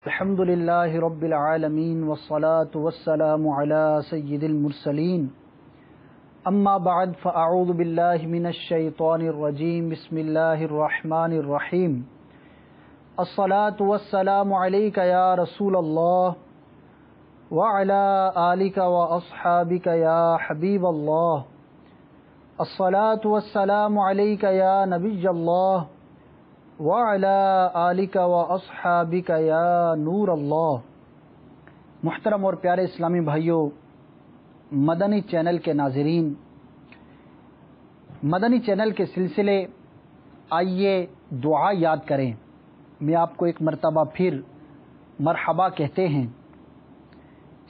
الحمد لله رب العالمين والصلاة والسلام على سيد المرسلين أما بعد فأعوذ بالله من الشيطان الرجيم بسم الله الرحمن الرحيم الصلاة والسلام عليك يا رسول الله وعلى آلك وأصحابك يا حبيب الله الصلاة والسلام عليك يا نبي الله وعلى آلك واصحابك یا نور اللہ۔ محترم اور پیارے اسلامی بھائیوں، مدنی چینل کے ناظرین، مدنی چینل کے سلسلے آئیے دعا یاد کریں۔ میں آپ کو ایک مرتبہ پھر مرحبا کہتے ہیں۔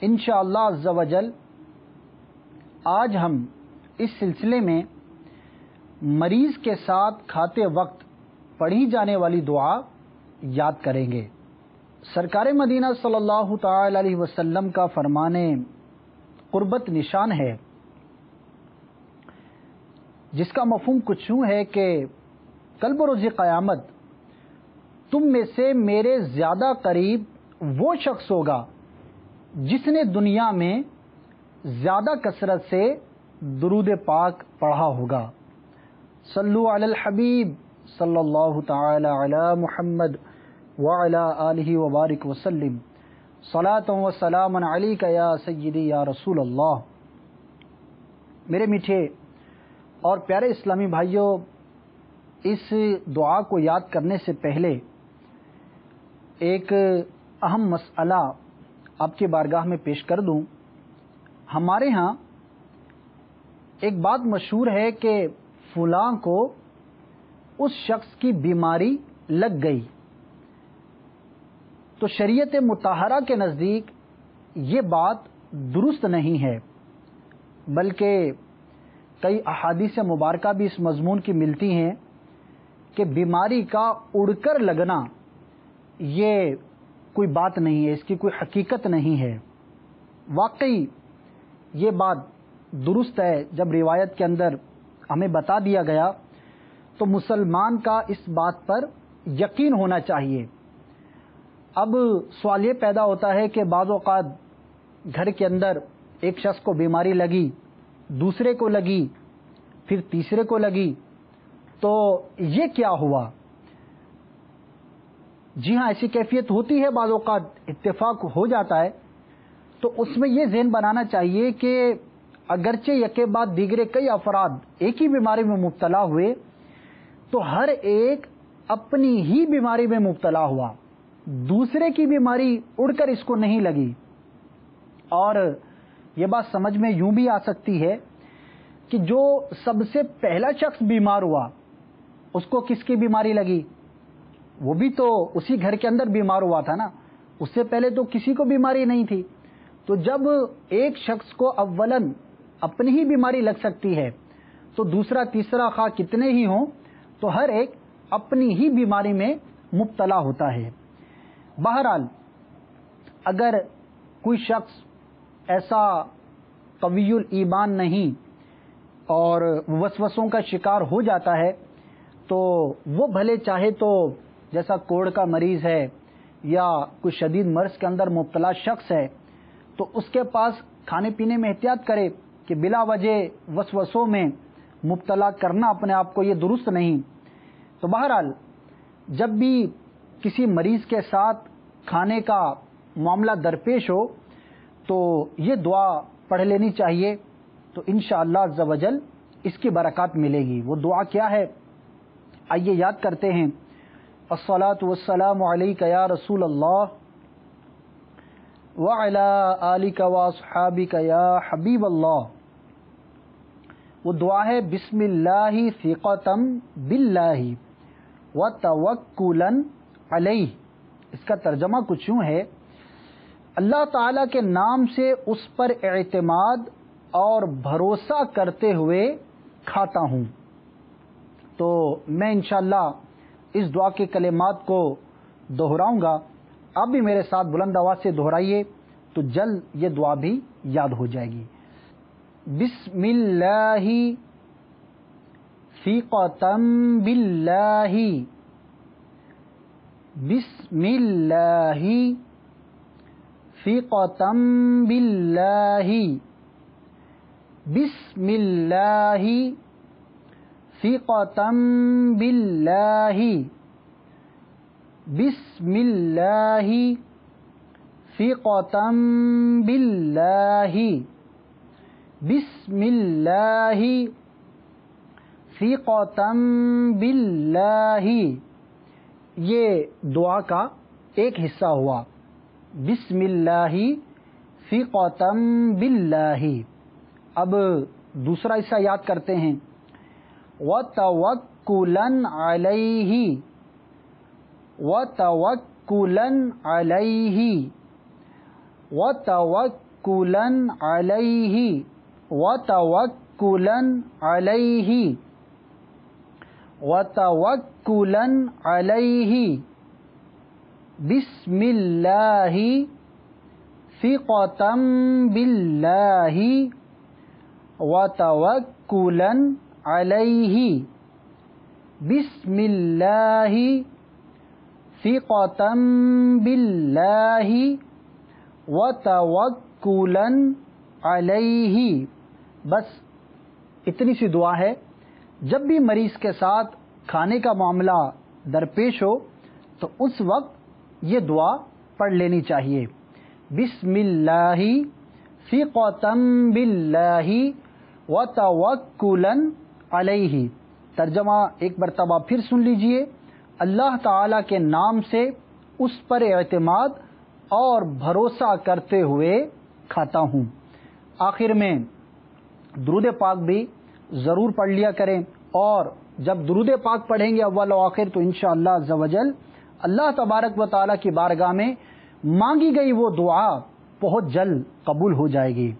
انشاءاللہ عز و جل آج ہم اس سلسلے میں مریض کے ساتھ کھاتے وقت پڑھی جانے والی دعا یاد کریں گے۔ سرکار مدینہ صلی اللہ تعالی علیہ وسلم کا فرمان قربت نشان ہے، جس کا مفہوم کچھ یوں ہے کہ کل بروز قیامت تم میں سے میرے زیادہ قریب وہ شخص ہوگا جس نے دنیا میں زیادہ کثرت سے درود پاک پڑھا ہوگا۔ صلو علی الحبیب صلی اللہ تعالی علی محمد وعلی آلہ وبارک وسلم صلاۃ و سلام علیک یا سیدی یا رسول اللہ۔ میرے میٹھے اور پیارے اسلامی بھائیوں، اس دعا کو یاد کرنے سے پہلے ایک اہم مسئلہ آپ کی بارگاہ میں پیش کر دوں۔ ہمارے ہاں ایک بات مشہور ہے کہ فلاں کو اس شخص کی بیماری لگ گئی، تو شریعت مطہرہ کے نزدیک یہ بات درست نہیں ہے، بلکہ کئی احادیث مبارکہ بھی اس مضمون کی ملتی ہیں کہ بیماری کا اڑ کر لگنا یہ کوئی بات نہیں ہے، اس کی کوئی حقیقت نہیں ہے۔ واقعی یہ بات درست ہے۔ جب روایت کے اندر ہمیں بتا دیا گیا تو مسلمان کا اس بات پر یقین ہونا چاہیے۔ اب سوال یہ پیدا ہوتا ہے کہ بعض اوقات گھر کے اندر ایک شخص کو بیماری لگی، دوسرے کو لگی، پھر تیسرے کو لگی، تو یہ کیا ہوا؟ جی ہاں، ایسی کیفیت ہوتی ہے، بعض اوقات اتفاق ہو جاتا ہے۔ تو اس میں یہ ذہن بنانا چاہیے کہ اگرچہ یکے بعد دیگرے کئی افراد ایک ہی بیماری میں مبتلا ہوئے، تو ہر ایک اپنی ہی بیماری میں مبتلا ہوا، دوسرے کی بیماری اڑ کر اس کو نہیں لگی۔ اور یہ بات سمجھ میں یوں بھی آ سکتی ہے کہ جو سب سے پہلا شخص بیمار ہوا اس کو کس کی بیماری لگی؟ وہ بھی تو اسی گھر کے اندر بیمار ہوا تھا نا، اس سے پہلے تو کسی کو بیماری نہیں تھی۔ تو جب ایک شخص کو اولاً اپنی ہی بیماری لگ سکتی ہے، تو دوسرا تیسرا خواہ کتنے ہی ہوں، تو ہر ایک اپنی ہی بیماری میں مبتلا ہوتا ہے۔ بہرحال اگر کوئی شخص ایسا قوی الایمان نہیں اور وسوسوں کا شکار ہو جاتا ہے، تو وہ بھلے چاہے تو جیسا کوڑ کا مریض ہے یا کوئی شدید مرض کے اندر مبتلا شخص ہے، تو اس کے پاس کھانے پینے میں احتیاط کرے کہ بلا وجہ وسوسوں میں مبتلا کرنا اپنے آپ کو یہ درست نہیں۔ تو بہرحال جب بھی کسی مریض کے ساتھ کھانے کا معاملہ درپیش ہو تو یہ دعا پڑھ لینی چاہیے، تو انشاءاللہ عز و جل اس کی برکات ملے گی۔ وہ دعا کیا ہے آئیے یاد کرتے ہیں۔ الصلاۃ والسلام علیک یا رسول اللہ وعلی آلک واصحابک یا حبیب اللہ۔ وہ دعا ہے بسم اللہ ثقۃ باللہ وتوکلا علیہ۔ اس کا ترجمہ کچھ یوں ہے، اللہ تعالیٰ کے نام سے اس پر اعتماد اور بھروسہ کرتے ہوئے کھاتا ہوں۔ تو میں انشاءاللہ اس دعا کے کلمات کو دہراؤں گا، آپ بھی میرے ساتھ بلند آواز سے دہرائیے تو جلد یہ دعا بھی یاد ہو جائے گی۔ بسم اللہ ثقۃ باللہ بسم اللہ ثقة باللہ، بسم اللہ ثقة باللہ، بسم اللہ ثقة باللہ، بسم اللہ ثقة باللہ۔ یہ دعا کا ایک حصہ ہوا، بسم اللہ ثقة باللہ۔ اب دوسرا حصہ یاد کرتے ہیں، وَتَوَكُّلًا عَلَيْهِ، وَتَوَكُّلًا عَلَيْهِ، وَتَوَكُّلًا عَلَيْهِ، وَتَوَكُّلًا عَلَيْهِ، وَتَوَكُّلًا عَلَيْهِ، بسم اللہ ثقة باللہ، وَتَوَكُّلًا عَلَيْهِ، بسم اللہ ثقة باللہ، وَتَوَكُّلًا عَلَيْهِ۔ بس اتنی سی دعا ہے۔ جب بھی مریض کے ساتھ کھانے کا معاملہ درپیش ہو تو اس وقت یہ دعا پڑھ لینی چاہیے، بسم اللہ ثقة باللہ وتوکلا علیہ۔ ترجمہ ایک مرتبہ پھر سن لیجئے، اللہ تعالیٰ کے نام سے اس پر اعتماد اور بھروسہ کرتے ہوئے کھاتا ہوں۔ آخر میں درود پاک بھی ضرور پڑھ لیا کریں، اور جب درود پاک پڑھیں گے اول و آخر تو انشاءاللہ عز و جل اللہ تبارک و تعالیٰ کی بارگاہ میں مانگی گئی وہ دعا بہت جلد قبول ہو جائے گی۔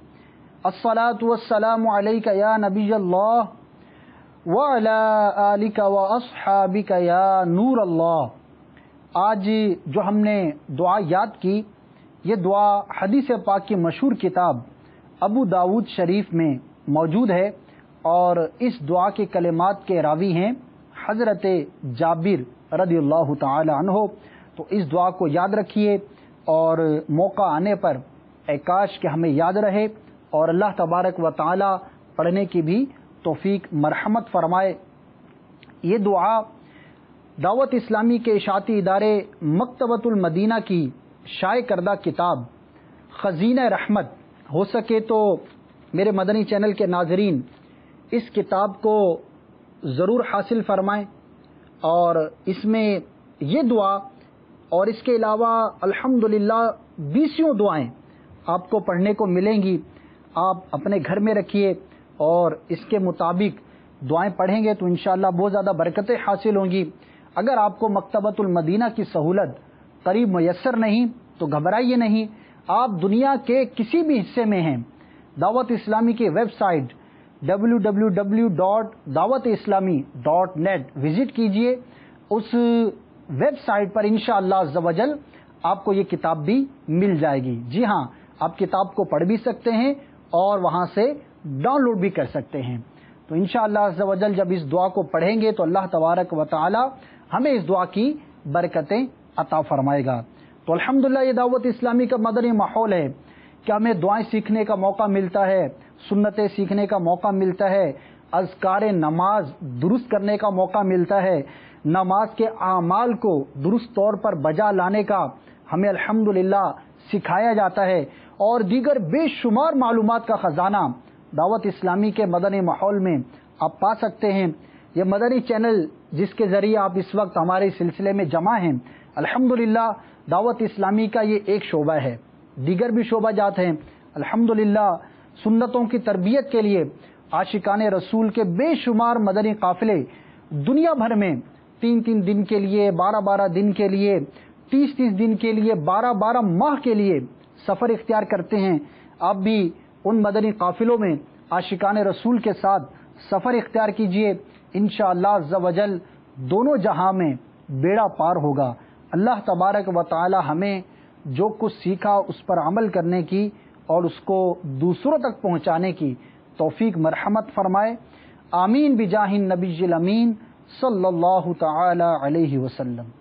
الصلاۃ والسلام علیک یا نبی اللہ وعلی آلک واصحابک یا نور اللہ۔ آج جو ہم نے دعا یاد کی، یہ دعا حدیث پاک کی مشہور کتاب ابو داود شریف میں موجود ہے، اور اس دعا کے کلمات کے راوی ہیں حضرت جابر رضی اللہ تعالی عنہ۔ تو اس دعا کو یاد رکھیے، اور موقع آنے پر اے کاش کہ ہمیں یاد رہے، اور اللہ تبارک و تعالی پڑھنے کی بھی توفیق مرحمت فرمائے۔ یہ دعا دعوت اسلامی کے اشاعتی ادارے مکتبۃ المدینہ کی شائع کردہ کتاب خزینہ رحمت، ہو سکے تو میرے مدنی چینل کے ناظرین اس کتاب کو ضرور حاصل فرمائیں، اور اس میں یہ دعا اور اس کے علاوہ الحمدللہ 20 دعائیں آپ کو پڑھنے کو ملیں گی۔ آپ اپنے گھر میں رکھیے اور اس کے مطابق دعائیں پڑھیں گے تو انشاءاللہ بہت زیادہ برکتیں حاصل ہوں گی۔ اگر آپ کو مکتبۃ المدینہ کی سہولت قریب میسر نہیں تو گھبرائیے نہیں، آپ دنیا کے کسی بھی حصے میں ہیں، دعوت اسلامی کی ویب سائٹ www.dawat-islami.net وزٹ کیجئے۔ اس ویب سائٹ پر انشاءاللہ عز و جل آپ کو یہ کتاب بھی مل جائے گی۔ جی ہاں، آپ کتاب کو پڑھ بھی سکتے ہیں اور وہاں سے ڈاؤن لوڈ بھی کر سکتے ہیں۔ تو انشاءاللہ عز و جل جب اس دعا کو پڑھیں گے تو اللہ تبارک و تعالی ہمیں اس دعا کی برکتیں عطا فرمائے گا۔ تو الحمدللہ یہ دعوت اسلامی کا مدنی ماحول ہے کہ ہمیں دعائیں سیکھنے کا موقع ملتا ہے، سنتیں سیکھنے کا موقع ملتا ہے، اذکار نماز درست کرنے کا موقع ملتا ہے، نماز کے اعمال کو درست طور پر بجا لانے کا ہمیں الحمدللہ سکھایا جاتا ہے، اور دیگر بے شمار معلومات کا خزانہ دعوت اسلامی کے مدنی ماحول میں آپ پا سکتے ہیں۔ یہ مدنی چینل جس کے ذریعے آپ اس وقت ہمارے سلسلے میں جمع ہیں، الحمدللہ دعوت اسلامی کا یہ ایک شعبہ ہے، دیگر بھی شعبہ جات ہیں۔ الحمدللہ سنتوں کی تربیت کے لیے عاشقان رسول کے بے شمار مدنی قافلے دنیا بھر میں 3 دن کے لیے، 12 دن کے لیے، 30 دن کے لیے، 12 ماہ کے لیے سفر اختیار کرتے ہیں۔ آپ بھی ان مدنی قافلوں میں عاشقان رسول کے ساتھ سفر اختیار کیجئے، انشاءاللہ عز و جل دونوں جہاں میں بیڑا پار ہوگا۔ اللہ تبارک و تعالی ہمیں جو کچھ سیکھا اس پر عمل کرنے کی اور اس کو دوسروں تک پہنچانے کی توفیق مرحمت فرمائے۔ آمین بجاہ النبی الامین صلی اللہ تعالی علیہ وسلم۔